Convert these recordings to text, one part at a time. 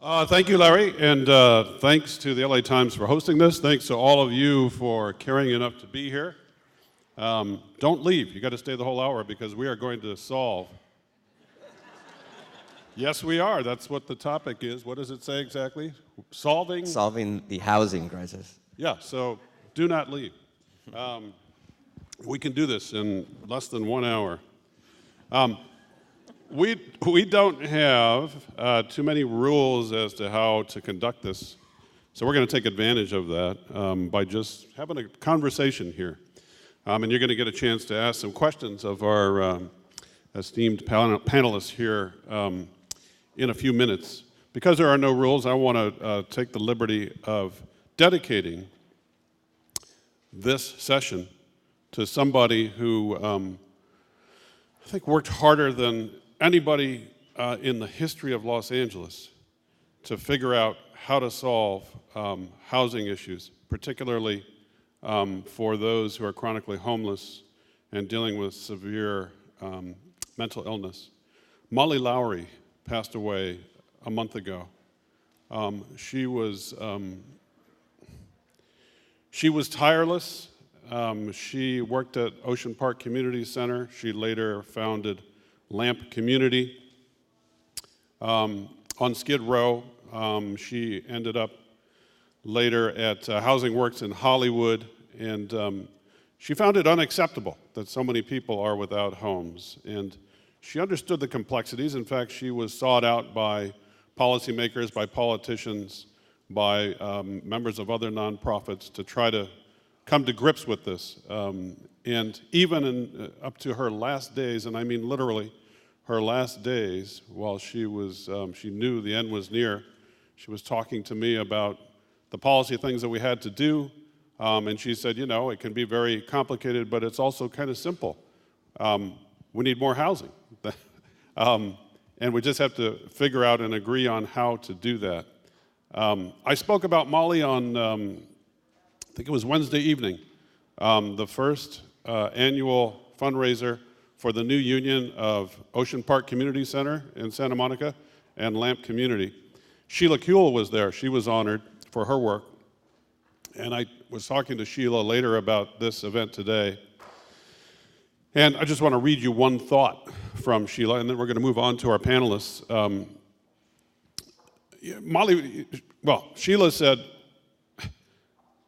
Thank you, Larry, and thanks to the LA Times for hosting this. Thanks to all of you for caring enough to be here. Don't leave. You got to stay the whole hour because we are going to solve. Yes, we are. That's what the topic is. What does it say exactly? Solving the housing crisis. Yeah, so do not leave. We can do this in less than 1 hour. We don't have too many rules as to how to conduct this, so we're going to take advantage of that by just having a conversation here. And you're going to get a chance to ask some questions of our esteemed panelists here in a few minutes. Because there are no rules, I want to take the liberty of dedicating this session to somebody who I think worked harder than anybody in the history of Los Angeles to figure out how to solve housing issues, particularly for those who are chronically homeless and dealing with severe mental illness. Molly Lowry passed away a month ago. She was tireless. She worked at Ocean Park Community Center. She later founded Lamp Community. On Skid Row, she ended up later at Housing Works in Hollywood, and she found it unacceptable that so many people are without homes. And she understood the complexities. In fact, she was sought out by policymakers, by politicians, by members of other nonprofits to try to come to grips with this. And even up to her last days, and I mean literally her last days, while she knew the end was near, she was talking to me about the policy things that we had to do. And she said, you know, it can be very complicated, but it's also kind of simple. We need more housing. And we just have to figure out and agree on how to do that. I spoke about Molly on, I think it was Wednesday evening, the first annual fundraiser for the new union of Ocean Park Community Center in Santa Monica and Lamp Community. Sheila Kuehl was there. She was honored for her work. And I was talking to Sheila later about this event today. And I just want to read you one thought from Sheila, and then we're going to move on to our panelists. Sheila said,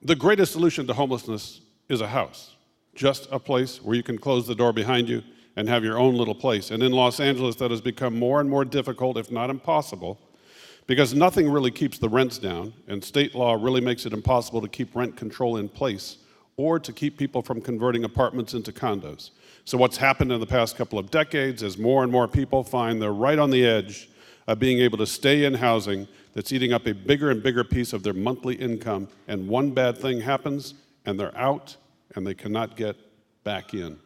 the greatest solution to homelessness is a house, just a place where you can close the door behind you and have your own little place. And in Los Angeles, that has become more and more difficult, if not impossible, because nothing really keeps the rents down, and state law really makes it impossible to keep rent control in place or to keep people from converting apartments into condos. So what's happened in the past couple of decades is more and more people find they're right on the edge of being able to stay in housing that's eating up a bigger and bigger piece of their monthly income, and one bad thing happens, and they're out, and they cannot get back in.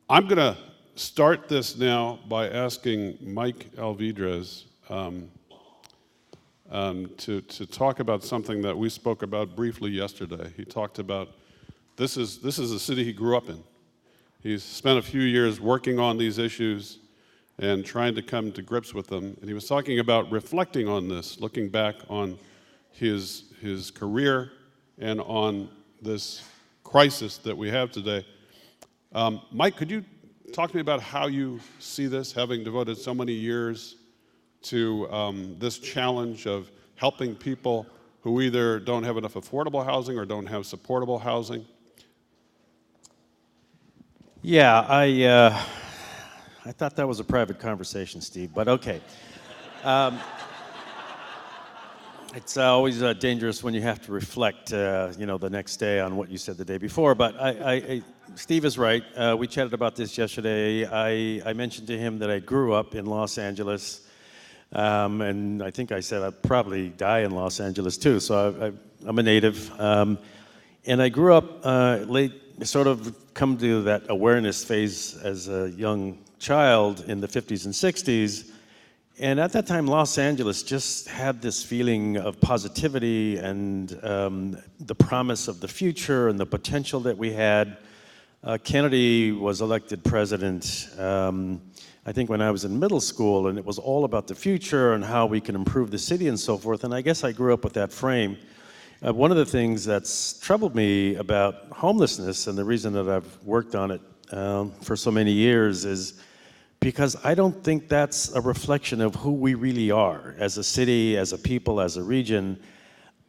I'm going to start this now by asking Mike Alvidrez to talk about something that we spoke about briefly yesterday. He talked about this is the city he grew up in. He's spent a few years working on these issues and trying to come to grips with them. And he was talking about reflecting on this, looking back on his career and on this crisis that we have today. Mike, could you talk to me about how you see this, having devoted so many years to this challenge of helping people who either don't have enough affordable housing or don't have supportable housing? Yeah, I thought that was a private conversation, Steve, but okay. It's always dangerous when you have to reflect, the next day on what you said the day before. But Steve is right. We chatted about this yesterday. I mentioned to him that I grew up in Los Angeles, and I think I said I'd probably die in Los Angeles too. So I'm a native, and I grew up sort of come to that awareness phase as a young child in the 50s and 60s. And at that time, Los Angeles just had this feeling of positivity and the promise of the future and the potential that we had. Kennedy was elected president. I think when I was in middle school, and it was all about the future and how we can improve the city and so forth, and I guess I grew up with that frame. One of the things that's troubled me about homelessness, and the reason that I've worked on it for so many years, is because I don't think that's a reflection of who we really are as a city, as a people, as a region.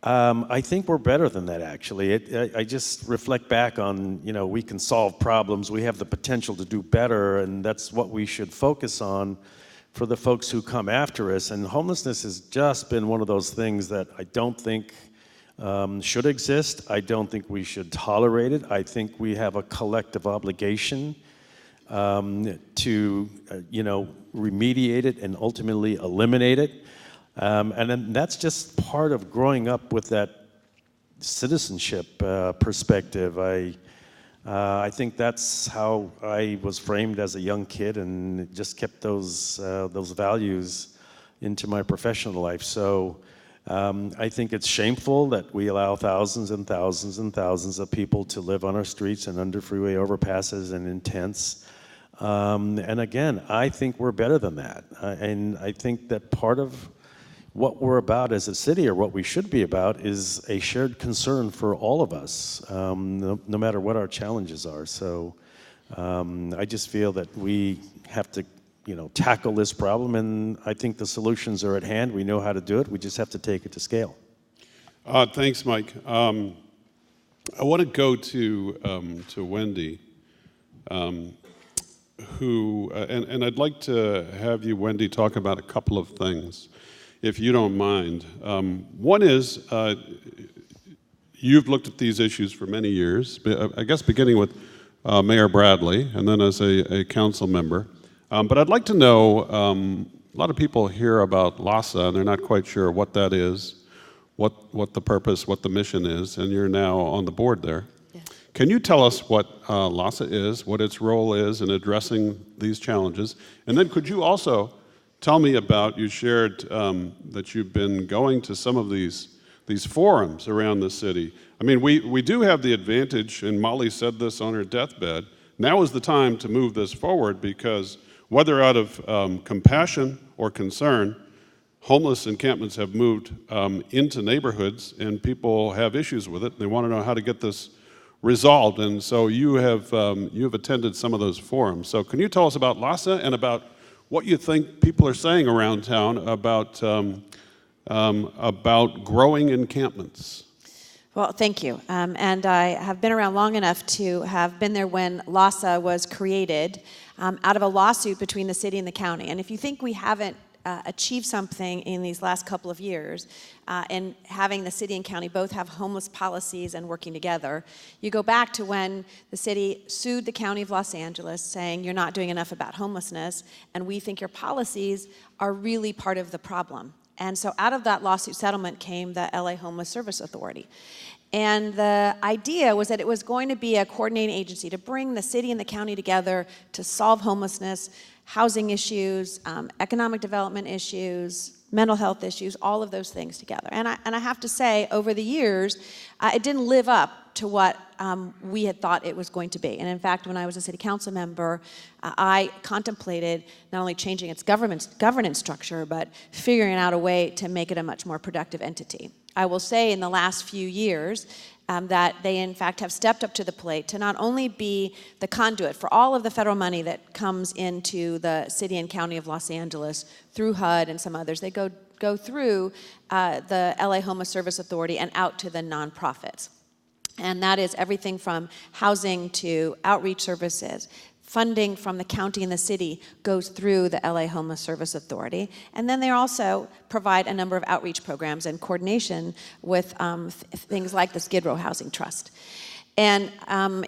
I think we're better than that, actually. I just reflect back on, we can solve problems, we have the potential to do better, and that's what we should focus on for the folks who come after us. And homelessness has just been one of those things that I don't think should exist. I don't think we should tolerate it. I think we have a collective obligation to, remediate it and ultimately eliminate it. And then that's just part of growing up with that citizenship perspective. I think that's how I was framed as a young kid, and just kept those values into my professional life. So I think it's shameful that we allow thousands and thousands and thousands of people to live on our streets and under freeway overpasses and in tents. And again, I think we're better than that. And I think that part of what we're about as a city, or what we should be about, is a shared concern for all of us, no matter what our challenges are. So I just feel that we have to, tackle this problem, and I think the solutions are at hand. We know how to do it. We just have to take it to scale. Thanks, Mike. I want to go to Wendy, and I'd like to have you, Wendy, talk about a couple of things, if you don't mind. One is, you've looked at these issues for many years, I guess beginning with Mayor Bradley, and then as a council member. But I'd like to know, a lot of people hear about LAHSA, and they're not quite sure what that is, what the purpose, what the mission is, and you're now on the board there. Yes. Can you tell us what LAHSA is, what its role is in addressing these challenges? And then could you also tell me about, you shared that you've been going to some of these forums around the city. I mean, we do have the advantage, and Molly said this on her deathbed, now is the time to move this forward, because whether out of compassion or concern, homeless encampments have moved into neighborhoods, and people have issues with it. They want to know how to get this resolved, and so you have attended some of those forums. So can you tell us about LAHSA and about what you think people are saying around town about growing encampments? Well, thank you. And I have been around long enough to have been there when LAHSA was created out of a lawsuit between the city and the county. And if you think we haven't achieved something in these last couple of years, in having the city and county both have homeless policies and working together, you go back to when the city sued the County of Los Angeles saying you're not doing enough about homelessness, and we think your policies are really part of the problem. And so out of that lawsuit settlement came the LA Homeless Service Authority. And the idea was that it was going to be a coordinating agency to bring the city and the county together to solve homelessness, housing issues, economic development issues, mental health issues, all of those things together. And I have to say, over the years, it didn't live up to what we had thought it was going to be. And in fact, when I was a city council member, I contemplated not only changing its governance structure, but figuring out a way to make it a much more productive entity. I will say in the last few years that they in fact have stepped up to the plate to not only be the conduit for all of the federal money that comes into the city and county of Los Angeles through HUD and some others. They go through the LA Homeless Service Authority and out to the nonprofits. And that is everything from housing to outreach services. Funding from the county and the city goes through the LA Homeless Service Authority. And then they also provide a number of outreach programs and coordination with things like the Skid Row Housing Trust. And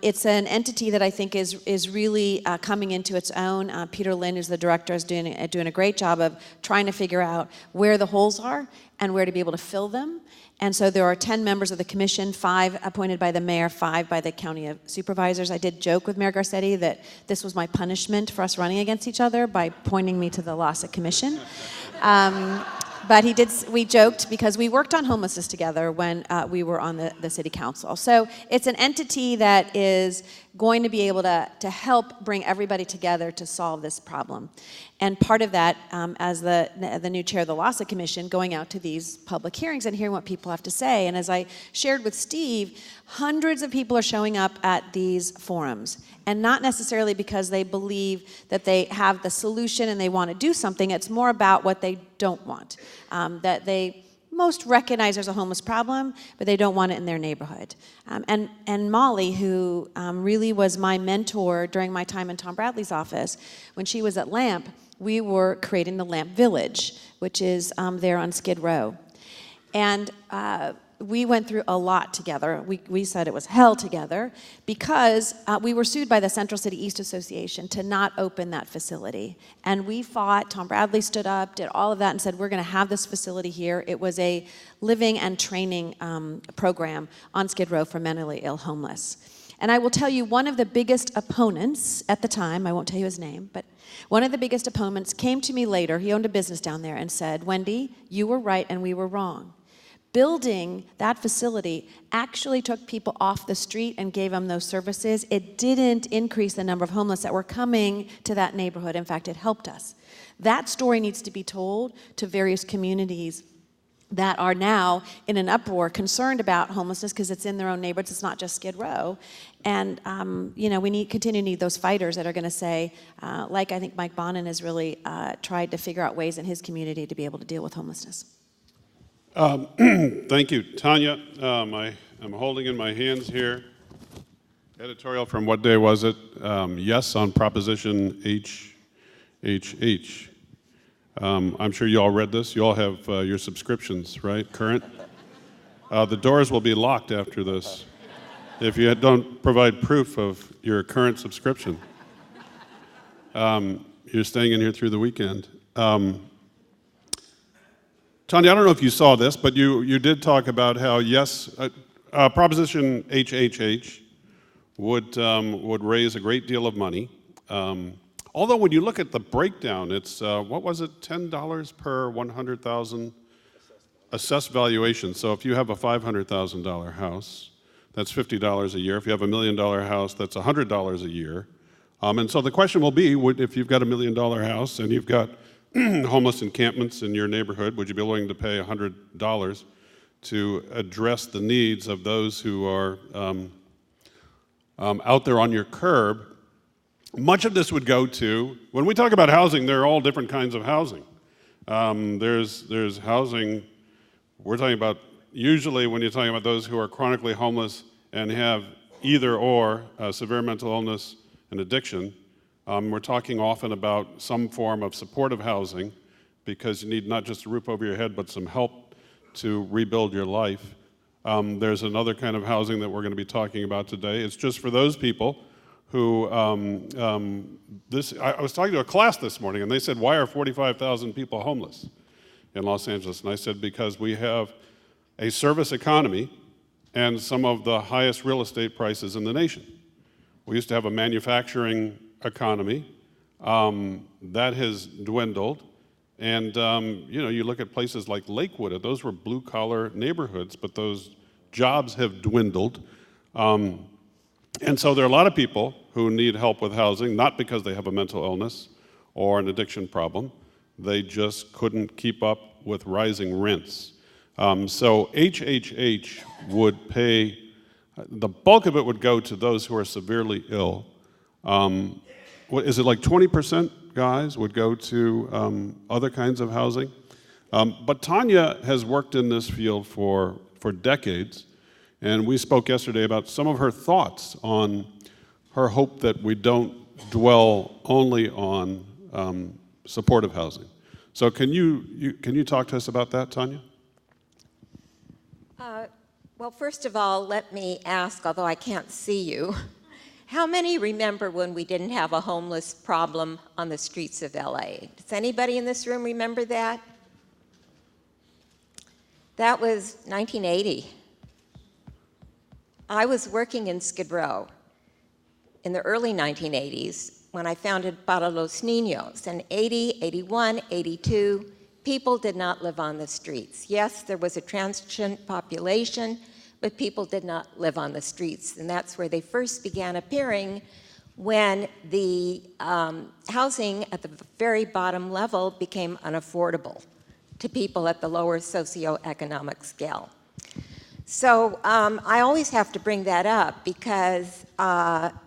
it's an entity that I think is really coming into its own. Peter Lynn, who's the director, is doing a great job of trying to figure out where the holes are and where to be able to fill them. And so there are 10 members of the commission, 5 appointed by the mayor, 5 by the county of supervisors. I did joke with Mayor Garcetti that this was my punishment for us running against each other by pointing me to the LAHSA commission. But we joked because we worked on homelessness together when we were on the city council. So it's an entity that is going to be able to help bring everybody together to solve this problem. And part of that, as the new chair of the LAHSA Commission, going out to these public hearings and hearing what people have to say. And as I shared with Steve, hundreds of people are showing up at these forums. And not necessarily because they believe that they have the solution and they want to do something. It's more about what they don't want. That they most recognize there's a homeless problem, but they don't want it in their neighborhood. And Molly, who really was my mentor during my time in Tom Bradley's office, when she was at LAMP, we were creating the LAMP Village, which is there on Skid Row. And we went through a lot together. We said it was hell together because we were sued by the Central City East Association to not open that facility. And we fought. Tom Bradley stood up, did all of that, and said, we're going to have this facility here. It was a living and training program on Skid Row for mentally ill homeless. And I will tell you, one of the biggest opponents at the time, I won't tell you his name, but one of the biggest opponents came to me later. He owned a business down there and said, Wendy, you were right and we were wrong. Building that facility actually took people off the street and gave them those services. It didn't increase the number of homeless that were coming to that neighborhood. In fact, it helped us. That story needs to be told to various communities that are now in an uproar, concerned about homelessness because it's in their own neighborhoods. It's not just Skid Row. And, we continue to need those fighters that are going to say, like I think Mike Bonin has really tried to figure out ways in his community to be able to deal with homelessness. Thank you, Tanya. I'm holding in my hands here editorial from what day was it? Yes on Proposition HHH. I'm sure you all read this. You all have your subscriptions, right? Current. The doors will be locked after this if you don't provide proof of your current subscription. You're staying in here through the weekend. Tanya, I don't know if you saw this, but you did talk about how, yes, Proposition HHH would raise a great deal of money. Although when you look at the breakdown, it's, what was it, $10 per 100,000 assessed valuation. So if you have a $500,000 house, that's $50 a year. If you have a $1 million house, that's $100 a year. And so the question will be, if you've got a $1 million house and you've got homeless encampments in your neighborhood, would you be willing to pay $100 to address the needs of those who are out there on your curb? Much of this would go to, when we talk about housing, there are all different kinds of housing. There's housing, we're talking about, usually when you're talking about those who are chronically homeless and have either or severe mental illness and addiction, we're talking often about some form of supportive housing because you need not just a roof over your head, but some help to rebuild your life. There's another kind of housing that we're going to be talking about today. It's just for those people who, I was talking to a class this morning, and they said, why are 45,000 people homeless in Los Angeles? And I said, because we have a service economy and some of the highest real estate prices in the nation. We used to have a manufacturing economy that has dwindled, and you look at places like Lakewood. Those were blue-collar neighborhoods, but those jobs have dwindled, and so there are a lot of people who need help with housing, not because they have a mental illness or an addiction problem. They just couldn't keep up with rising rents. So HHH would pay, the bulk of it would go to those who are severely ill. Is it like 20%, guys, would go to other kinds of housing? But Tanya has worked in this field for decades, and we spoke yesterday about some of her thoughts on her hope that we don't dwell only on supportive housing. So can you talk to us about that, Tanya? Well, first of all, let me ask, although I can't see you, how many remember when we didn't have a homeless problem on the streets of LA? Does anybody in this room remember that? That was 1980. I was working in Skid Row in the early 1980s when I founded Para Los Niños. In 80, 81, 82, people did not live on the streets. Yes, there was a transient population, but people did not live on the streets. And that's where they first began appearing, when the housing at the very bottom level became unaffordable to people at the lower socioeconomic scale. So I always have to bring that up because,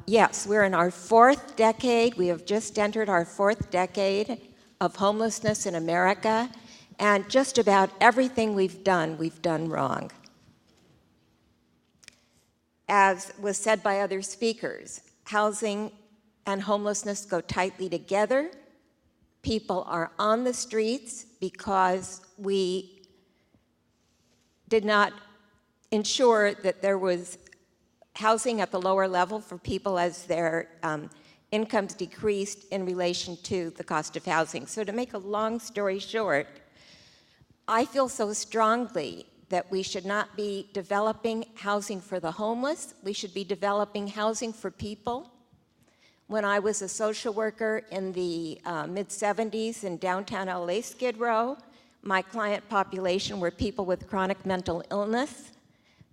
yes, we're in our 4th decade. We have just entered our 4th decade of homelessness in America, and just about everything we've done wrong. As was said by other speakers, housing and homelessness go tightly together. People are on the streets because we did not ensure that there was housing at the lower level for people as their incomes decreased in relation to the cost of housing. So to make a long story short, I feel so strongly that we should not be developing housing for the homeless. We should be developing housing for people. When I was a social worker in the mid-'70s in downtown LA, Skid Row, my client population were people with chronic mental illness.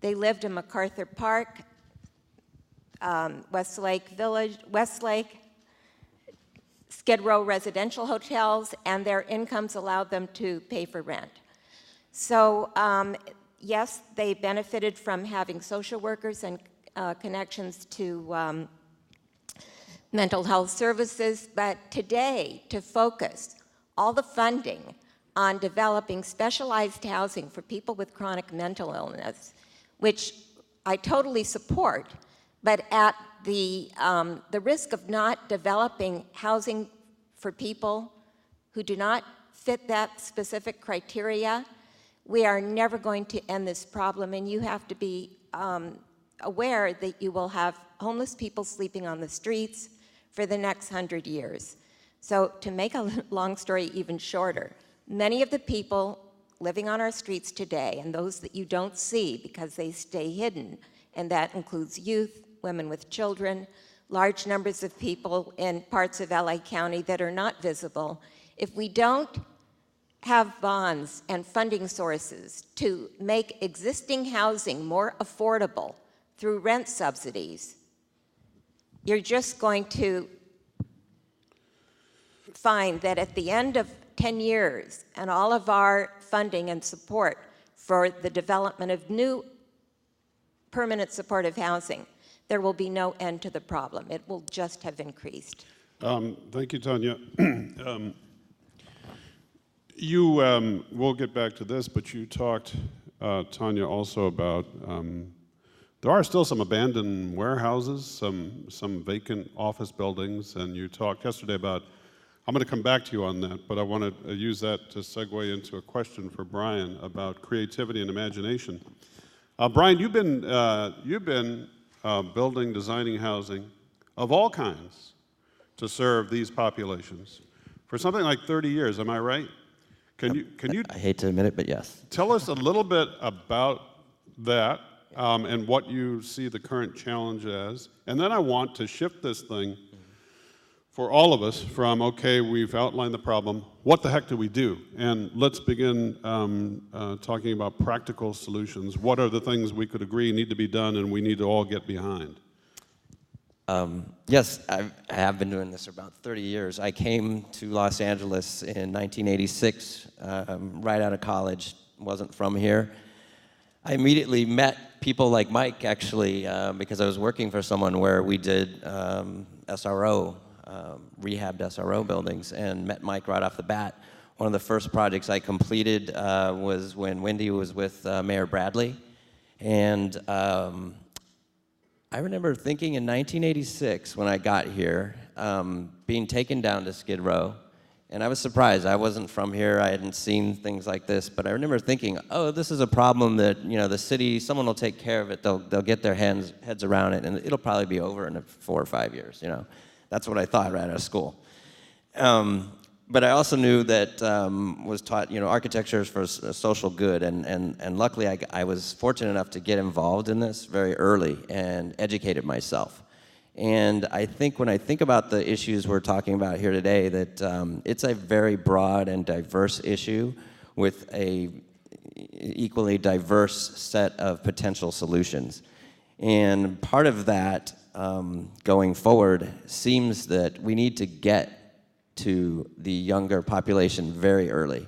They lived in MacArthur Park, Westlake Village, Westlake, Skid Row residential hotels, and their incomes allowed them to pay for rent. So yes, they benefited from having social workers and connections to mental health services, but today, to focus all the funding on developing specialized housing for people with chronic mental illness, which I totally support, but at the risk of not developing housing for people who do not fit that specific criteria, we are never going to end this problem, and you have to be aware that you will have homeless people sleeping on the streets for the next 100 years. So to make a long story even shorter, many of the people living on our streets today, and those that you don't see because they stay hidden, and that includes youth, women with children, large numbers of people in parts of LA County that are not visible, if we don't have bonds and funding sources to make existing housing more affordable through rent subsidies, you're just going to find that at the end of 10 years and all of our funding and support for the development of new permanent supportive housing, there will be no end to the problem. It will just have increased. Thank you, Tanya. We'll get back to this, but you talked, Tanya, also about there are still some abandoned warehouses, some vacant office buildings, and you talked yesterday about, I'm going to come back to you on that, but I want to use that to segue into a question for Brian about creativity and imagination. Brian, you've been building, designing housing of all kinds to serve these populations for something like 30 years, am I right? Can you I hate to admit it, but yes. tell us a little bit about that and what you see the current challenge as? And then I want to shift this thing for all of us from, okay, we've outlined the problem, what the heck do we do? And let's begin talking about practical solutions. What are the things we could agree need to be done and we need to all get behind? Yes, I have been doing this for about 30 years. I came to Los Angeles in 1986, right out of college, wasn't from here. I immediately met people like Mike, actually, because I was working for someone where we did SRO, rehabbed SRO buildings, and met Mike right off the bat. One of the first projects I completed was when Wendy was with Mayor Bradley, and I remember thinking in 1986 when I got here, being taken down to Skid Row, and I was surprised. I wasn't from here. I hadn't seen things like this, but I remember thinking, oh, this is a problem that, you know, the city, someone will take care of it. They'll get their heads around it, and it'll probably be over in 4 or 5 years, you know. That's what I thought right out of school. But I also knew that was taught, you know, architecture is for a social good, and luckily I was fortunate enough to get involved in this very early and educated myself. And I think when I think about the issues we're talking about here today, that it's a very broad and diverse issue with a equally diverse set of potential solutions. And part of that, going forward, seems that we need to get to the younger population very early.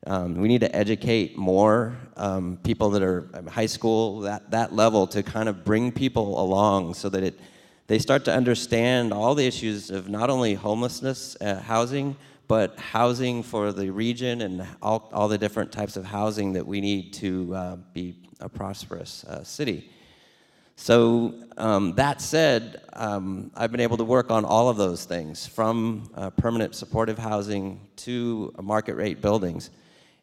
We need to educate more people that are high school, that level, to kind of bring people along so that they start to understand all the issues of not only homelessness, housing, but housing for the region and all the different types of housing that we need to be a prosperous city. So that said, I've been able to work on all of those things, from permanent supportive housing to market rate buildings.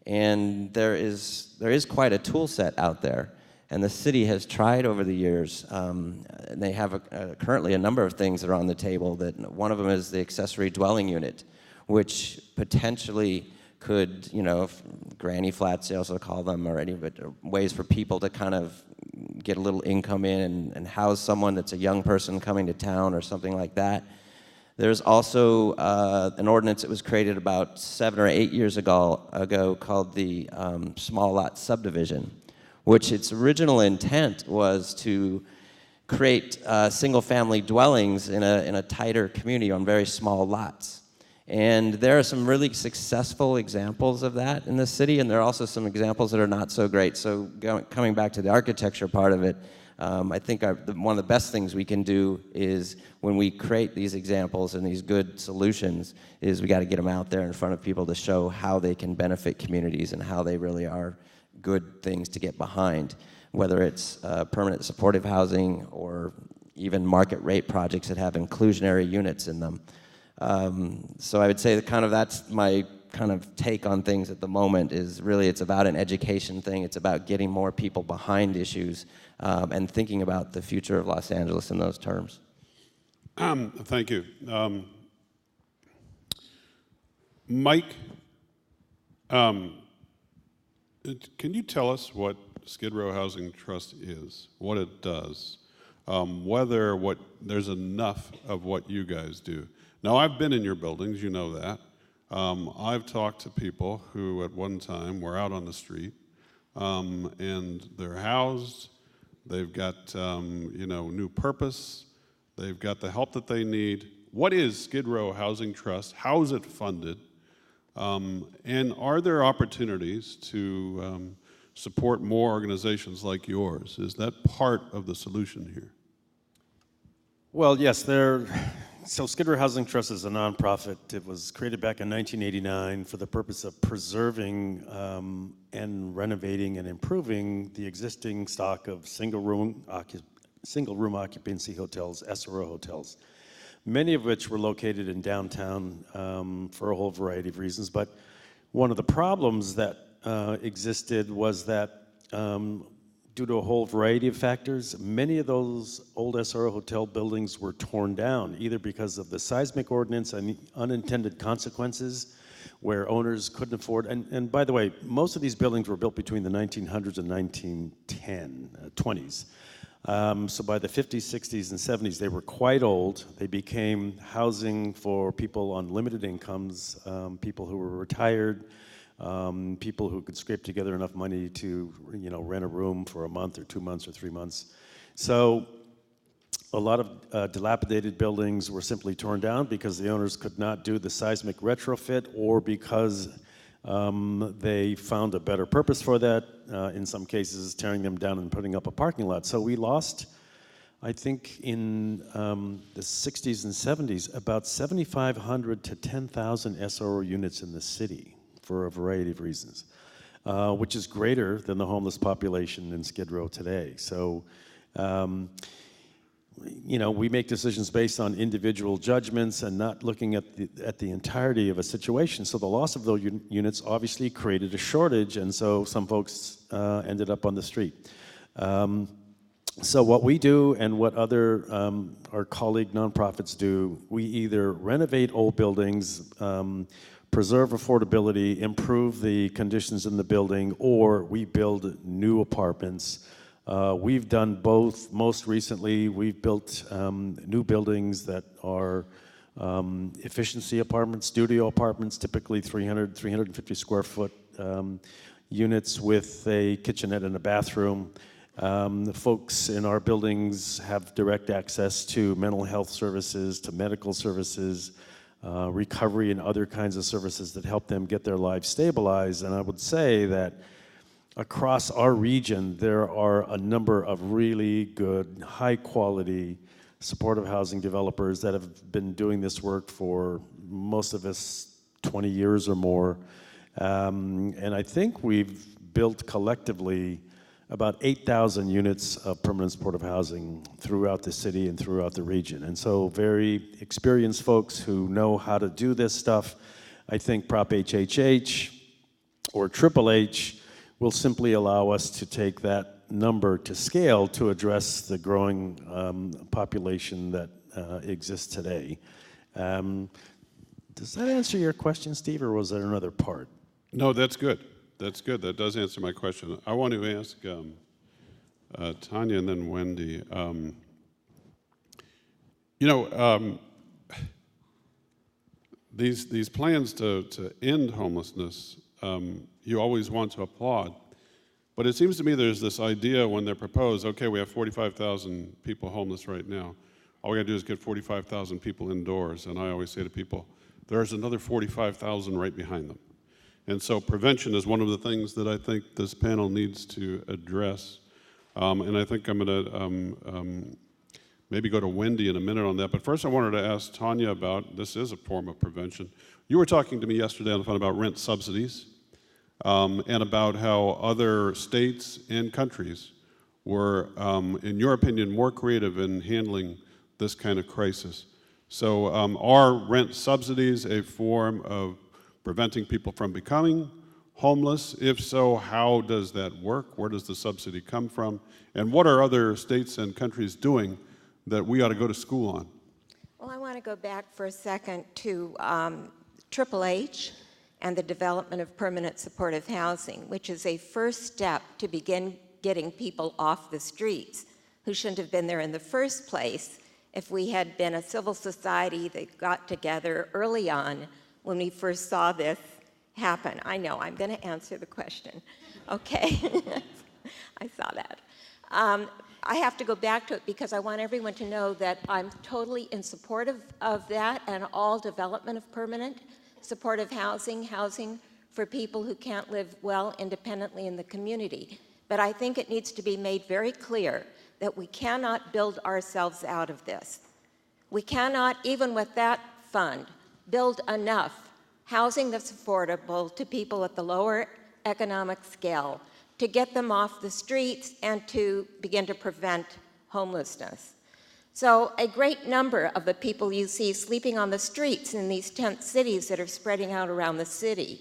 And there is quite a tool set out there. And the city has tried over the years, and they have currently a number of things that are on the table. That one of them is the accessory dwelling unit, which potentially could, granny flats, they also call them, or any ways for people to kind of get a little income in and house someone that's a young person coming to town or something like that. There's also an ordinance that was created about 7 or 8 years ago called the small lot subdivision, which its original intent was to create single-family dwellings in a tighter community on very small lots. And there are some really successful examples of that in the city, and there are also some examples that are not so great. So coming back to the architecture part of it, I think one of the best things we can do is, when we create these examples and these good solutions, is we got to get them out there in front of people to show how they can benefit communities and how they really are good things to get behind, whether it's permanent supportive housing or even market rate projects that have inclusionary units in them. So I would say that's my kind of take on things at the moment. Is really, it's about an education thing. It's about getting more people behind issues and thinking about the future of Los Angeles in those terms. Thank you. Mike, can you tell us what Skid Row Housing Trust is, what it does, whether there's enough of what you guys do? Now, I've been in your buildings, you know that. I've talked to people who at one time were out on the street, and they're housed, they've got new purpose, they've got the help that they need. What is Skid Row Housing Trust? How is it funded? And are there opportunities to support more organizations like yours? Is that part of the solution here? Well, yes, so Skid Row Housing Trust is a nonprofit. It was created back in 1989 for the purpose of preserving and renovating and improving the existing stock of single-room occupancy hotels, SRO hotels, many of which were located in downtown for a whole variety of reasons. But one of the problems that existed was that due to a whole variety of factors, many of those old SRO hotel buildings were torn down, either because of the seismic ordinance and unintended consequences, where owners couldn't afford. And by the way, most of these buildings were built between the 1900s and 1920s. So by the 50s, 60s, and 70s, they were quite old. They became housing for people on limited incomes, people who were retired, people who could scrape together enough money to, rent a room for a month or 2 months or 3 months. So a lot of dilapidated buildings were simply torn down because the owners could not do the seismic retrofit, or because they found a better purpose for that, in some cases tearing them down and putting up a parking lot. So we lost, I think in the 60s and 70s, about 7,500 to 10,000 SRO units in the city, for a variety of reasons, which is greater than the homeless population in Skid Row today. So, we make decisions based on individual judgments and not looking at the entirety of a situation. So the loss of those units obviously created a shortage, and so some folks ended up on the street. So what we do and what other our colleague nonprofits do, we either renovate old buildings, preserve affordability, improve the conditions in the building, or we build new apartments. We've done both. Most recently, we've built new buildings that are efficiency apartments, studio apartments, typically 300, 350 square foot units with a kitchenette and a bathroom. The folks in our buildings have direct access to mental health services, to medical services, recovery and other kinds of services that help them get their lives stabilized. And I would say that across our region, there are a number of really good, high-quality, supportive housing developers that have been doing this work for most of us 20 years or more. And I think we've built collectively about 8,000 units of permanent supportive housing throughout the city and throughout the region. And so very experienced folks who know how to do this stuff. I think Prop HHH or Triple H will simply allow us to take that number to scale to address the growing population that exists today. Does that answer your question, Steve, or was there another part? No, that's good. That's good. That does answer my question. I want to ask Tanya and then Wendy. These plans to end homelessness, you always want to applaud. But it seems to me there's this idea when they're proposed, okay, we have 45,000 people homeless right now. All we got to do is get 45,000 people indoors. And I always say to people, there's another 45,000 right behind them. And so prevention is one of the things that I think this panel needs to address. And I think I'm going to maybe go to Wendy in a minute on that. But first I wanted to ask Tanya about, this is a form of prevention. You were talking to me yesterday on the phone about rent subsidies and about how other states and countries were, in your opinion, more creative in handling this kind of crisis. So are rent subsidies a form of preventing people from becoming homeless? If so, how does that work? Where does the subsidy come from? And what are other states and countries doing that we ought to go to school on? Well, I want to go back for a second to Triple H and the development of permanent supportive housing, which is a first step to begin getting people off the streets who shouldn't have been there in the first place if we had been a civil society that got together early on when we first saw this happen. I know, I'm going to answer the question. Okay, I saw that. I have to go back to it because I want everyone to know that I'm totally in support of that and all development of permanent supportive housing, housing for people who can't live well independently in the community. But I think it needs to be made very clear that we cannot build ourselves out of this. We cannot, even with that fund, build enough housing that's affordable to people at the lower economic scale to get them off the streets and to begin to prevent homelessness. So a great number of the people you see sleeping on the streets in these tent cities that are spreading out around the city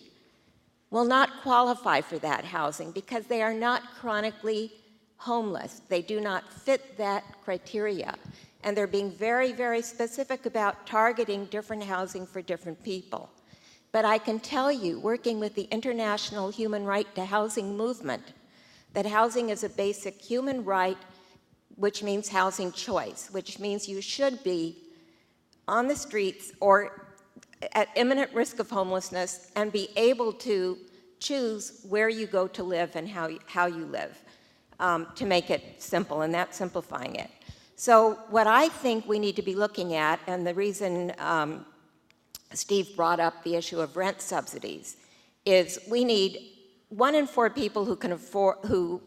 will not qualify for that housing because they are not chronically homeless. They do not fit that criteria. And they're being very, very specific about targeting different housing for different people. But I can tell you, working with the International Human Right to Housing movement, that housing is a basic human right, which means housing choice, which means you should be on the streets or at imminent risk of homelessness and be able to choose where you go to live and how you live, to make it simple, and that's simplifying it. So what I think we need to be looking at, and the reason Steve brought up the issue of rent subsidies, is we need 1 in 4 people who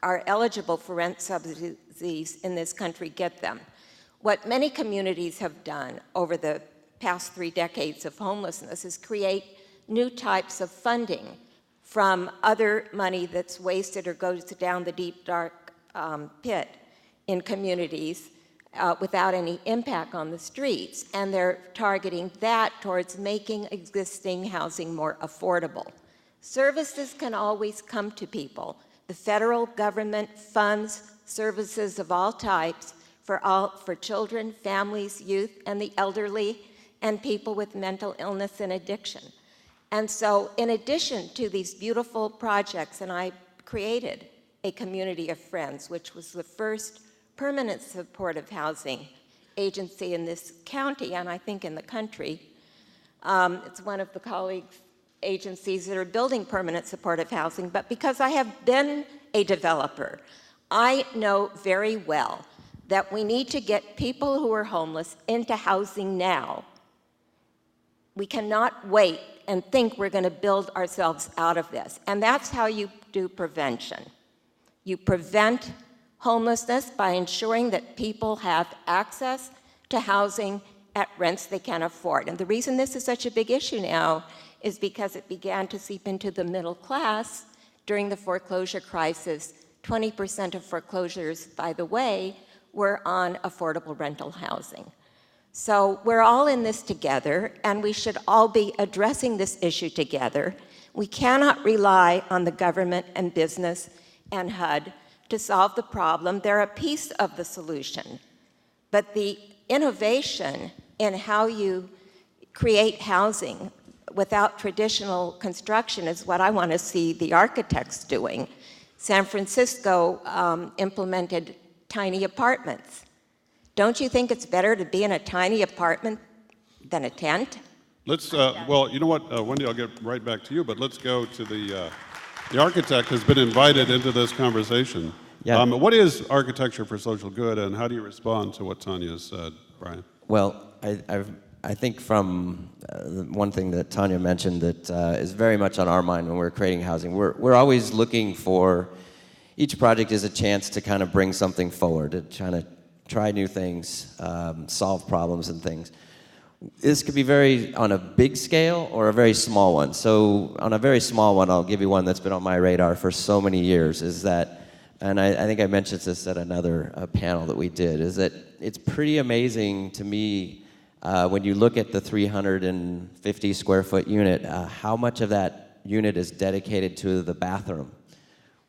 are eligible for rent subsidies in this country get them. What many communities have done over the past 3 decades of homelessness is create new types of funding from other money that's wasted or goes down the deep, dark pit in communities without any impact on the streets. And they're targeting that towards making existing housing more affordable. Services can always come to people. The federal government funds services of all types for children, families, youth, and the elderly, and people with mental illness and addiction. And so in addition to these beautiful projects, and I created a community of friends, which was the first permanent supportive housing agency in this county, and I think in the country. It's one of the colleagues agencies that are building permanent supportive housing, but because I have been a developer, I know very well that we need to get people who are homeless into housing now. We cannot wait and think we're going to build ourselves out of this. And that's how you do prevention. You prevent homelessness by ensuring that people have access to housing at rents they can afford. And the reason this is such a big issue now is because it began to seep into the middle class during the foreclosure crisis. 20% of foreclosures, by the way, were on affordable rental housing. So we're all in this together, and we should all be addressing this issue together. We cannot rely on the government and business and HUD to solve the problem. They're a piece of the solution. But the innovation in how you create housing without traditional construction is what I want to see the architects doing. San Francisco implemented tiny apartments. Don't you think it's better to be in a tiny apartment than a tent? Let's, well, you know what, Wendy, I'll get right back to you, but let's go to the architect has been invited into this conversation. Yeah. What is architecture for social good, and how do you respond to what Tanya has said, Brian? Well, I think from one thing that Tanya mentioned that is very much on our mind when we're creating housing, we're always looking for, each project is a chance to kind of bring something forward, to try to try new things, solve problems and things. This could be very on a big scale or a very small one. So on a very small one, I'll give you one that's been on my radar for so many years, is that, and I think I mentioned this at another panel that we did, is that it's pretty amazing to me when you look at the 350 square foot unit, how much of that unit is dedicated to the bathroom,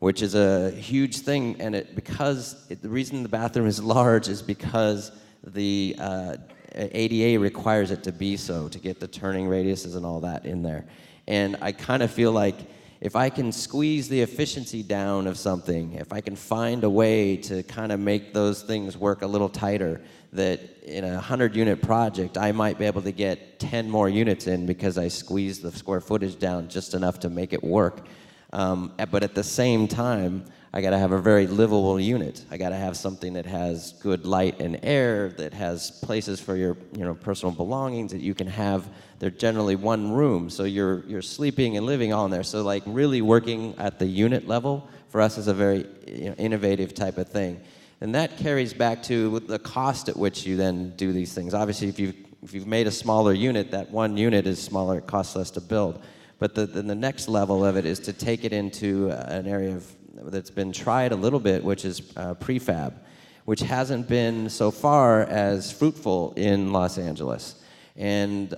which is a huge thing. And the reason the bathroom is large is because the ADA requires it to be so, to get the turning radiuses and all that in there. And I kind of feel like if I can squeeze the efficiency down of something, if I can find a way to kind of make those things work a little tighter, that in a 100-unit project, I might be able to get 10 more units in because I squeezed the square footage down just enough to make it work. But at the same time, I got to have a very livable unit. I got to have something that has good light and air, that has places for your personal belongings that you can have. They're generally one room, so you're sleeping and living all in there. So like really working at the unit level for us is a very innovative type of thing. And that carries back to the cost at which you then do these things. Obviously, if you've made a smaller unit, that one unit is smaller, it costs less to build. But the next level of it is to take it into an area that's been tried a little bit, which is prefab, which hasn't been so far as fruitful in Los Angeles. And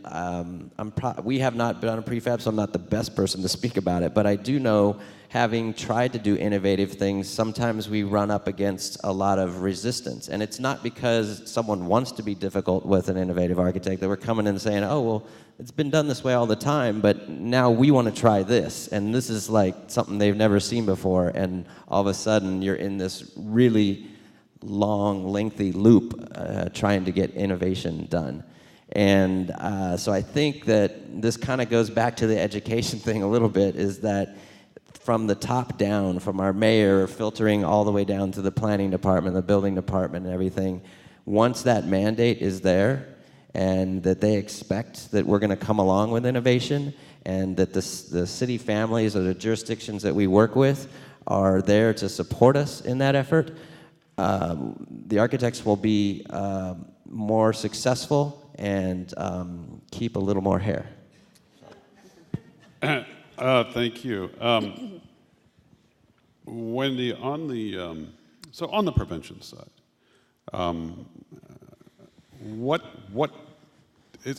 we have not done a prefab, so I'm not the best person to speak about it. But I do know, having tried to do innovative things, sometimes we run up against a lot of resistance. And it's not because someone wants to be difficult with an innovative architect that we're coming in and saying, oh, well, it's been done this way all the time, but now we want to try this. And this is like something they've never seen before. And all of a sudden, you're in this really long, lengthy loop trying to get innovation done. And so I think that this kind of goes back to the education thing a little bit, is that from the top down, from our mayor filtering all the way down to the planning department, the building department and everything, once that mandate is there and that they expect that we're going to come along with innovation and that the city families or the jurisdictions that we work with are there to support us in that effort, the architects will be more successful and keep a little more hair. Thank you. Wendy, on the prevention side,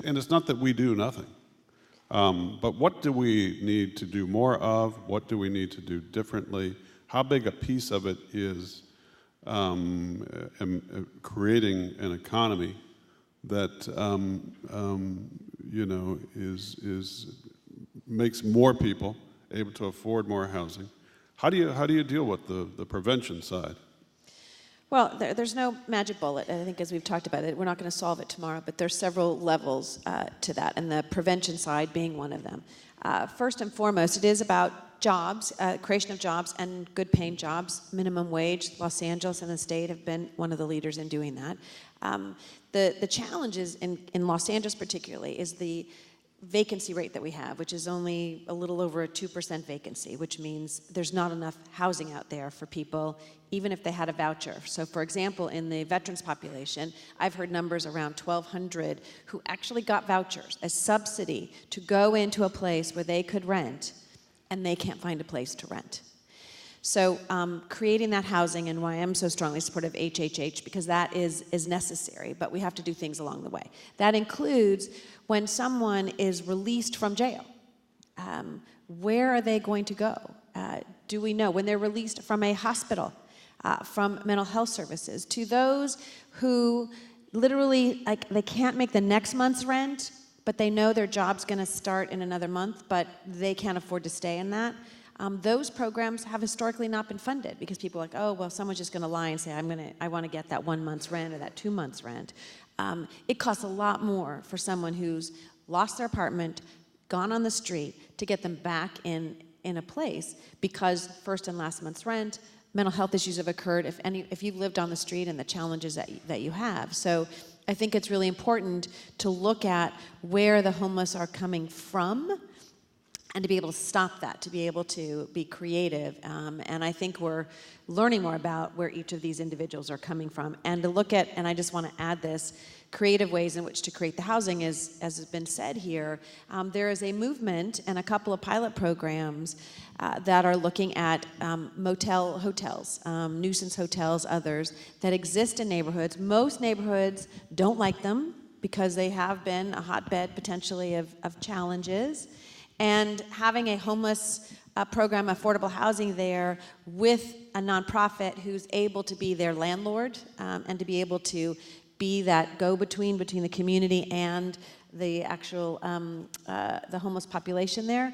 and it's not that we do nothing, but what do we need to do more of? What do we need to do differently? How big a piece of it is creating an economy that makes more people able to afford more housing? How do you deal with the prevention side? Well, there's no magic bullet. I think as we've talked about it, we're not going to solve it tomorrow, but there's several levels to that, and the prevention side being one of them. First and foremost, it is about jobs, creation of jobs and good paying jobs. Minimum wage, Los Angeles and the state have been one of the leaders in doing that. The challenges in Los Angeles particularly is the vacancy rate that we have, which is only a little over a 2% vacancy, which means there's not enough housing out there for people, even if they had a voucher. So for example, in the veterans population, I've heard numbers around 1,200 who actually got vouchers as subsidy to go into a place where they could rent, and they can't find a place to rent. So creating that housing, and why I'm so strongly supportive of HHH, because that is necessary, but we have to do things along the way. That includes when someone is released from jail. Where are they going to go? Do we know? When they're released from a hospital, from mental health services, to those who literally, like, they can't make the next month's rent, but they know their job's going to start in another month, but they can't afford to stay in that. Those programs have historically not been funded because people are like, oh, well, someone's just going to lie and say, I want to get that 1 month's rent or that 2 months' rent. It costs a lot more for someone who's lost their apartment, gone on the street, to get them back in a place because first and last month's rent, mental health issues have occurred if you've lived on the street and the challenges that you have. So I think it's really important to look at where the homeless are coming from and to be able to stop that, to be able to be creative. And I think we're learning more about where each of these individuals are coming from. And to look at, and I just want to add this, creative ways in which to create the housing is, as has been said here, there is a movement and a couple of pilot programs that are looking at motel hotels, nuisance hotels, others, that exist in neighborhoods. Most neighborhoods don't like them because they have been a hotbed potentially of challenges. And having a homeless program, affordable housing there with a nonprofit who's able to be their landlord and to be able to be that go-between between the community and the actual the homeless population there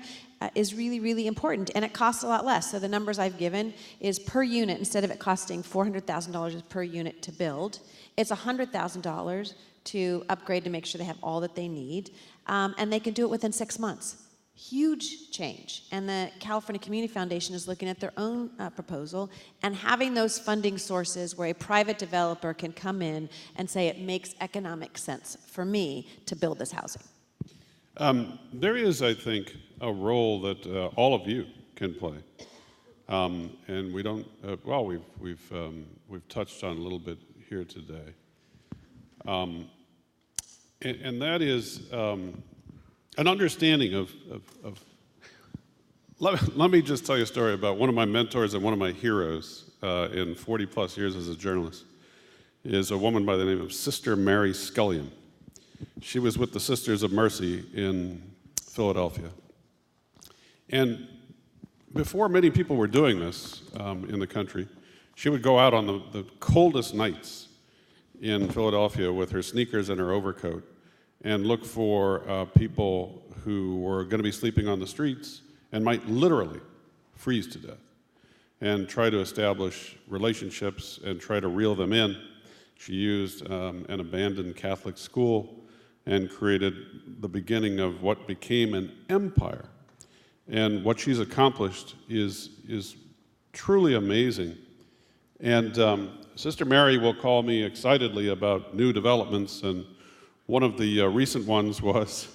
is really, really important. And it costs a lot less. So the numbers I've given is per unit, instead of it costing $400,000 per unit to build, it's $100,000 to upgrade to make sure they have all that they need. And they can do it within 6 months. Huge change. And the California Community Foundation is looking at their own proposal and having those funding sources where a private developer can come in and say it makes economic sense for me to build this housing. There is, I think, a role that all of you can play. And we don't, well, we've touched on a little bit here today. And that is an understanding of let me just tell you a story about one of my mentors and one of my heroes in 40 plus years as a journalist is a woman by the name of Sister Mary Scullion. She was with the Sisters of Mercy in Philadelphia. And before many people were doing this in the country, she would go out on the coldest nights in Philadelphia with her sneakers and her overcoat and look for people who were going to be sleeping on the streets and might literally freeze to death, and try to establish relationships and try to reel them in. She used an abandoned Catholic school and created the beginning of what became an empire. And what she's accomplished is truly amazing. And Sister Mary will call me excitedly about new developments, and one of the recent ones was,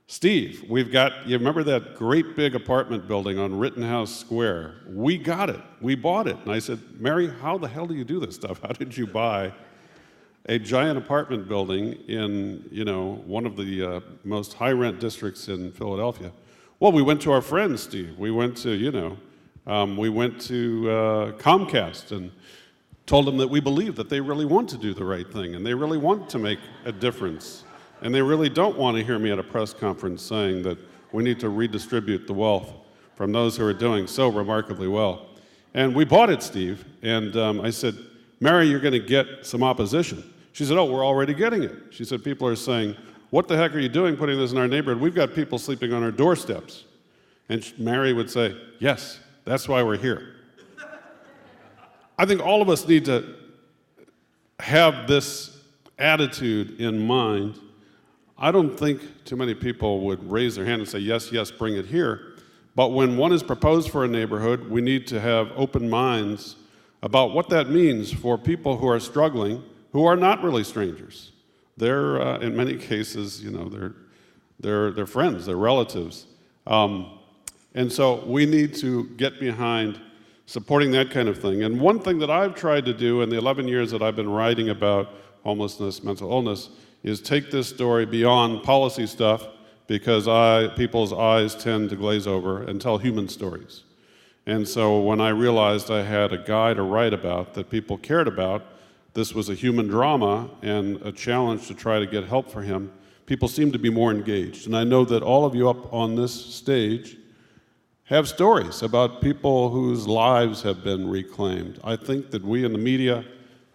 Steve, we've got, you remember that great big apartment building on Rittenhouse Square? We got it. We bought it. And I said, Mary, how the hell do you do this stuff? How did you buy a giant apartment building in, one of the most high-rent districts in Philadelphia? Well, we went to our friends, Steve. We went to, we went to Comcast and told them that we believe that they really want to do the right thing and they really want to make a difference. And they really don't want to hear me at a press conference saying that we need to redistribute the wealth from those who are doing so remarkably well. And we bought it, Steve. And I said, Mary, you're going to get some opposition. She said, oh, we're already getting it. She said, people are saying, what the heck are you doing putting this in our neighborhood? We've got people sleeping on our doorsteps. And Mary would say, yes, that's why we're here. I think all of us need to have this attitude in mind, I don't think too many people would raise their hand and say, yes, yes, bring it here. But when one is proposed for a neighborhood, we need to have open minds about what that means for people who are struggling, who are not really strangers. They're, in many cases, they're friends, they're relatives. And so we need to get behind supporting that kind of thing. And one thing that I've tried to do in the 11 years that I've been writing about homelessness, mental illness, is take this story beyond policy stuff, because people's eyes tend to glaze over, and tell human stories. And so when I realized I had a guy to write about that people cared about, this was a human drama and a challenge to try to get help for him, people seem to be more engaged. And I know that all of you up on this stage have stories about people whose lives have been reclaimed. I think that we in the media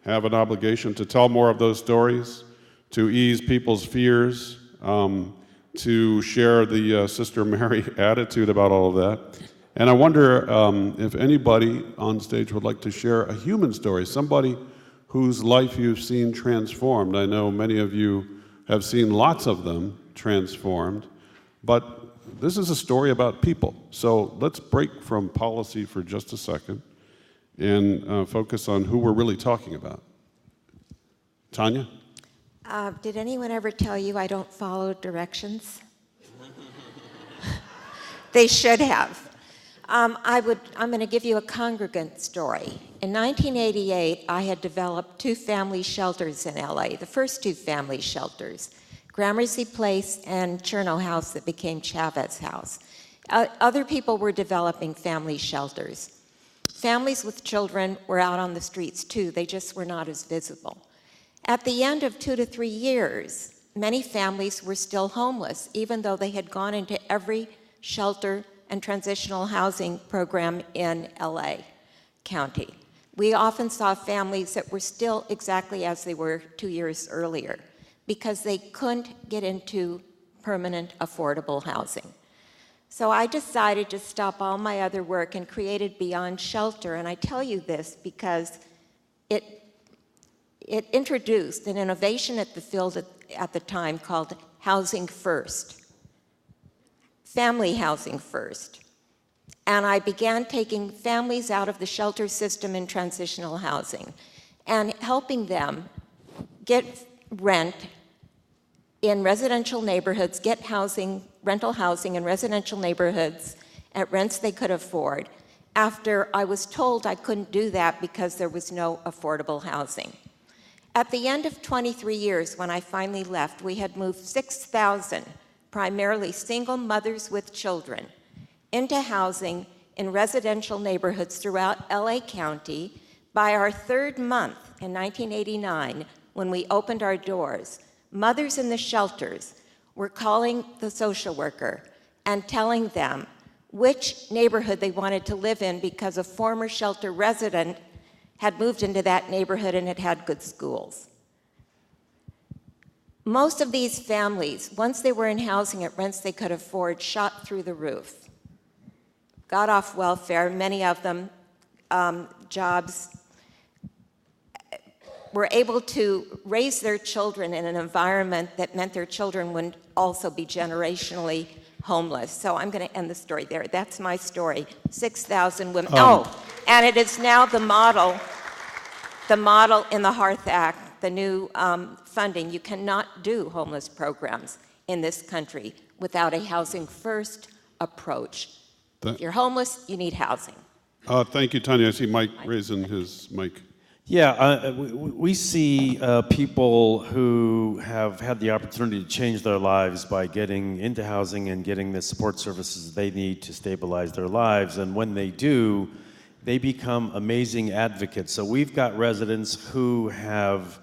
have an obligation to tell more of those stories, to ease people's fears, to share the Sister Mary attitude about all of that. And I wonder if anybody on stage would like to share a human story, somebody whose life you've seen transformed. I know many of you have seen lots of them transformed, but this is a story about people. So let's break from policy for just a second and focus on who we're really talking about. Tanya? Did anyone ever tell you I don't follow directions? They should have. I'm going to give you a congregant story. In 1988, I had developed 2 family shelters in LA, the first 2 family shelters, Gramercy Place and Cherno House that became Chavez House. Other people were developing family shelters. Families with children were out on the streets too, they just were not as visible. At the end of 2 to 3 years, many families were still homeless, even though they had gone into every shelter and transitional housing program in LA County. We often saw families that were still exactly as they were 2 years earlier because they couldn't get into permanent affordable housing. So I decided to stop all my other work and created Beyond Shelter, and I tell you this because it introduced an innovation at the field at the time called Housing First, family housing first. And I began taking families out of the shelter system in transitional housing and helping them get rent in residential neighborhoods, get housing, rental housing in residential neighborhoods at rents they could afford, after I was told I couldn't do that because there was no affordable housing. At the end of 23 years, when I finally left, we had moved 6,000, primarily single mothers with children, into housing in residential neighborhoods throughout LA County. By our 3rd month in 1989, when we opened our doors, mothers in the shelters were calling the social worker and telling them which neighborhood they wanted to live in because a former shelter resident had moved into that neighborhood and it had good schools. Most of these families, once they were in housing at rents they could afford, shot through the roof, got off welfare, many of them jobs, were able to raise their children in an environment that meant their children wouldn't also be generationally homeless. So I'm going to end the story there. That's my story. 6,000 women. And it is now the model in the Hearth Act, the new funding. You cannot do homeless programs in this country without a housing first approach. If you're homeless, you need housing. Thank you, Tanya. I see Mike raising his mic. Yeah, we see people who have had the opportunity to change their lives by getting into housing and getting the support services they need to stabilize their lives. And when they do, they become amazing advocates. So we've got residents who have,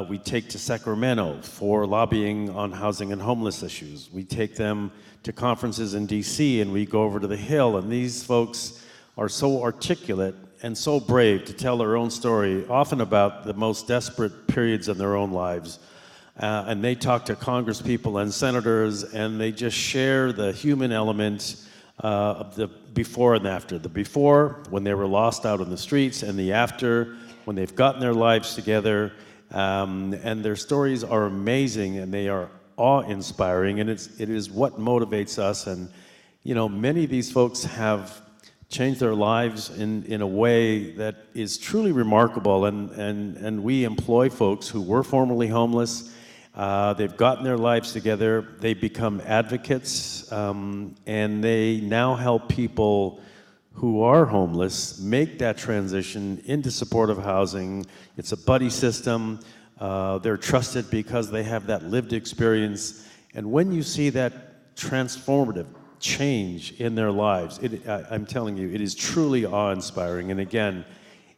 we take to Sacramento for lobbying on housing and homeless issues. We take them to conferences in DC and we go over to the Hill, and these folks are so articulate and so brave to tell their own story, often about the most desperate periods in their own lives. And they talk to congresspeople and senators, and they just share the human element of before and after. The before, when they were lost out on the streets, and the after, when they've gotten their lives together. And their stories are amazing, and they are awe-inspiring, and it is what motivates us. And you know, many of these folks have changed their lives in a way that is truly remarkable. And we employ folks who were formerly homeless. They've gotten their lives together. They become advocates, and they now help people who are homeless make that transition into supportive housing. It's a buddy system. They're trusted because they have that lived experience. And when you see that transformative change in their lives, I'm telling you, it is truly awe-inspiring. And again,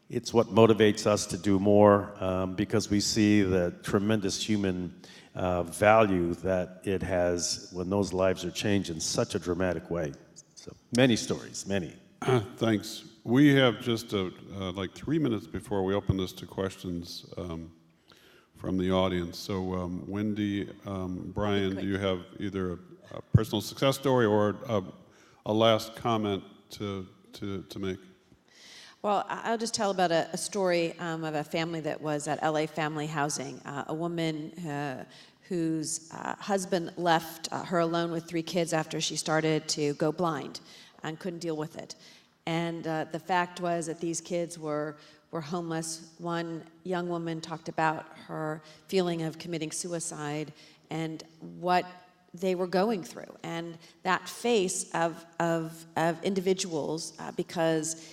it's what motivates us to do more, because we see the tremendous human value that it has when those lives are changed in such a dramatic way. So many stories, many. Thanks. We have just like 3 minutes before we open this to questions from the audience. So Wendy, Brian, do you have either a personal success story or a last comment to make? Well, I'll just tell about a story of a family that was at LA Family Housing. A woman whose husband left her alone with 3 kids after she started to go blind and couldn't deal with it. And the fact was that these kids were homeless. One young woman talked about her feeling of committing suicide and what they were going through, and that face of individuals, because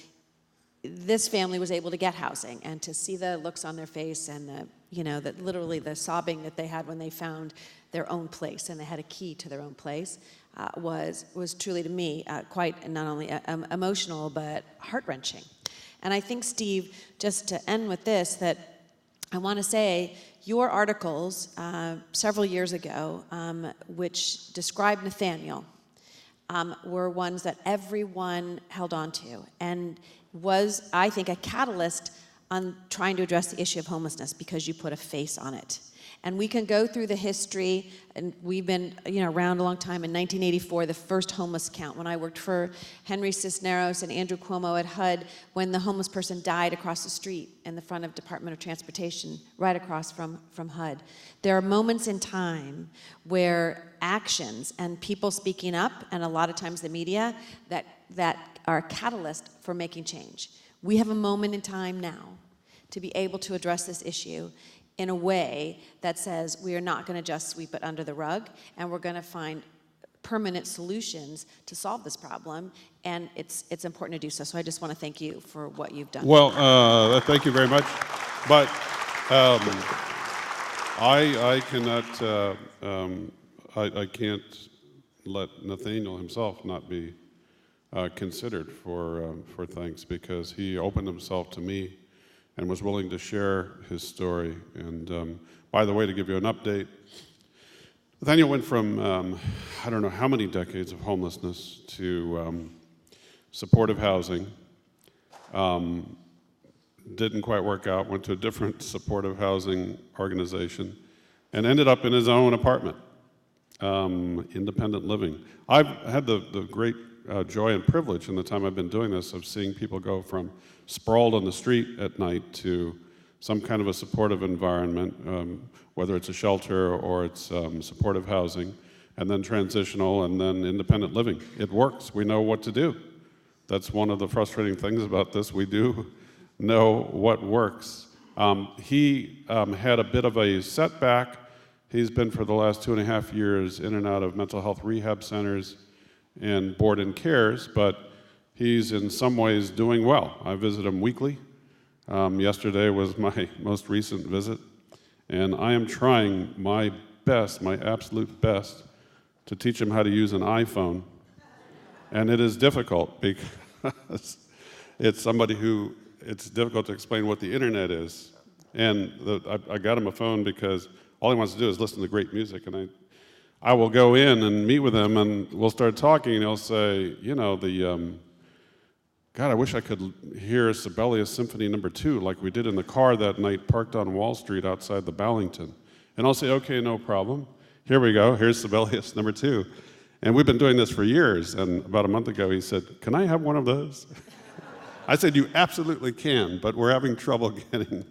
this family was able to get housing, and to see the looks on their face and that literally the sobbing that they had when they found their own place and they had a key to their own place was truly, to me, quite not only emotional but heart-wrenching. And I think, Steve, just to end with this, that I want to say your articles several years ago, which described Nathaniel, were ones that everyone held on to, and was, I think, a catalyst on trying to address the issue of homelessness, because you put a face on it. And we can go through the history, and we've been around a long time. In 1984, the first homeless count, when I worked for Henry Cisneros and Andrew Cuomo at HUD, when the homeless person died across the street in the front of Department of Transportation, right across from HUD. There are moments in time where actions and people speaking up, and a lot of times the media, that are a catalyst for making change. We have a moment in time now to be able to address this issue in a way that says we are not going to just sweep it under the rug, and we're going to find permanent solutions to solve this problem, and it's important to do so. So I just want to thank you for what you've done. Well, thank you very much. But I cannot, I can't let Nathaniel himself not be considered for thanks, because he opened himself to me and was willing to share his story. And by the way, to give you an update, Nathaniel went from I don't know how many decades of homelessness to supportive housing. Didn't quite work out, went to a different supportive housing organization, and ended up in his own apartment, independent living. I've had the great joy and privilege in the time I've been doing this of seeing people go from sprawled on the street at night to some kind of a supportive environment, whether it's a shelter or it's supportive housing, and then transitional, and then independent living. It works. We know what to do. That's one of the frustrating things about this. We do know what works. He had a bit of a setback. He's been for the last 2.5 years in and out of mental health rehab centers and board and cares, but he's in some ways doing well. I visit him weekly. Yesterday was my most recent visit, and I am trying my best, my absolute best, to teach him how to use an iPhone. And it is difficult because it's somebody who, it's difficult to explain what the internet is. And I got him a phone because all he wants to do is listen to great music, and I will go in and meet with him, and we'll start talking, and he'll say, God, I wish I could hear Sibelius Symphony No. 2 like we did in the car that night parked on Wall Street outside the Ballington. And I'll say, okay, no problem. Here we go. Here's Sibelius No. 2. And we've been doing this for years, and about a month ago he said, "Can I have one of those?" I said, "You absolutely can, but we're having trouble getting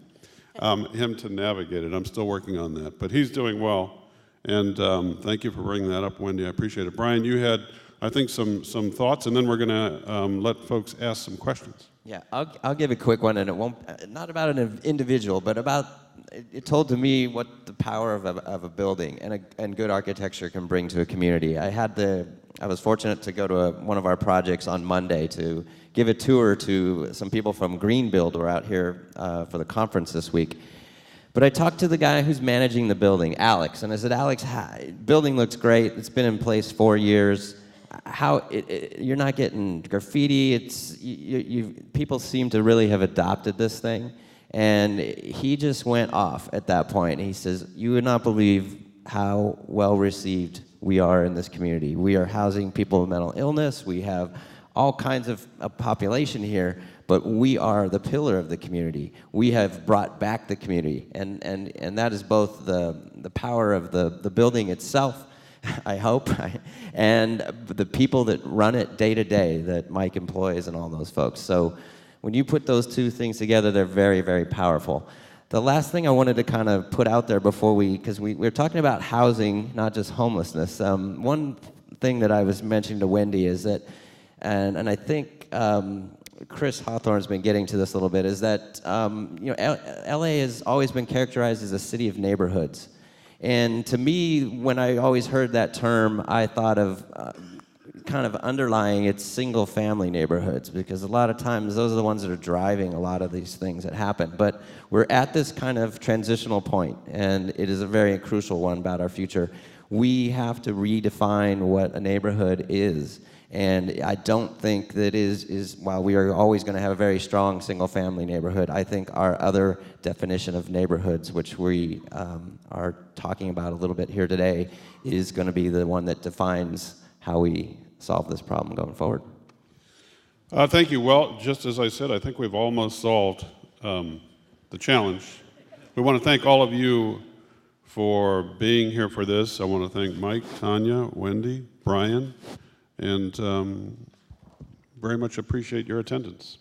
him to navigate it. I'm still working on that, but he's doing well, and thank you for bringing that up, Wendy. I appreciate it. Brian, you had, I think, some thoughts, and then we're going to let folks ask some questions. Yeah, I'll give a quick one, and it won't, not about an individual, but about, it told to me what the power of a building and good architecture can bring to a community. I was fortunate to go to one of our projects on Monday to give a tour to some people from Greenbuild who are out here for the conference this week. But I talked to the guy who's managing the building, Alex, and I said, "Alex, building looks great. It's been in place 4 years. You're not getting graffiti. People seem to really have adopted this thing." And he just went off at that point. He says, "You would not believe how well received we are in this community. We are housing people with mental illness. We have all kinds of population here, but we are the pillar of the community. We have brought back the community." And that is both the power of the building itself, I hope, and the people that run it day to day, that Mike employs and all those folks. So when you put those two things together, they're very, very powerful. The last thing I wanted to kind of put out there before because we're talking about housing, not just homelessness. One thing that I was mentioning to Wendy is that, and I think Chris Hawthorne's been getting to this a little bit, is that LA has always been characterized as a city of neighborhoods. And to me, when I always heard that term, I thought of kind of underlying its single-family neighborhoods, because a lot of times those are the ones that are driving a lot of these things that happen. But we're at this kind of transitional point, and it is a very crucial one about our future. We have to redefine what a neighborhood is. And I don't think that while we are always going to have a very strong single-family neighborhood, I think our other definition of neighborhoods, which we are talking about a little bit here today, is going to be the one that defines how we solve this problem going forward. Thank you. Well, just as I said, I think we've almost solved the challenge. We want to thank all of you for being here for this. I want to thank Mike, Tanya, Wendy, Brian, and very much appreciate your attendance.